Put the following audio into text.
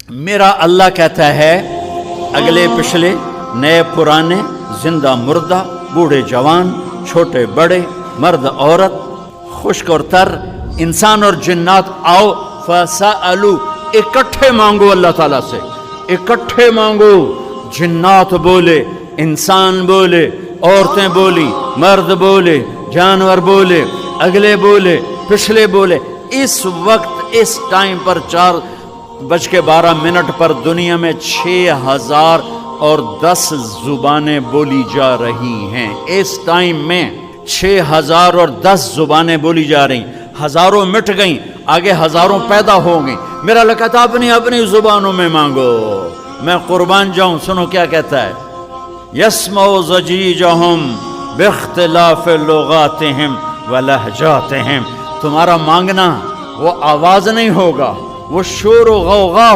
میرا اللہ کہتا ہے اگلے پچھلے نئے پرانے زندہ مردہ بوڑھے جوان چھوٹے بڑے مرد عورت خشک اور تر انسان اور جنات آؤ فسألو اکٹھے مانگو اللہ تعالیٰ سے اکٹھے مانگو جنات بولے انسان بولے عورتیں بولی مرد بولے جانور بولے اگلے بولے پچھلے بولے اس وقت اس ٹائم پر 4:12 پر دنیا میں 6010 زبانیں بولی جا رہی ہیں اس ٹائم میں 6010 زبانیں بولی جا رہی ہزاروں مٹ گئیں آگے ہزاروں پیدا ہو گئیں میرا اللہ کہتا اپنی اپنی زبانوں میں مانگو میں قربان جاؤں سنو کیا کہتا ہے یسمع ضجیجہم باختلاف لغاتہم ولہجاتہم تمہارا مانگنا وہ آواز نہیں ہوگا وہ شور و غوغا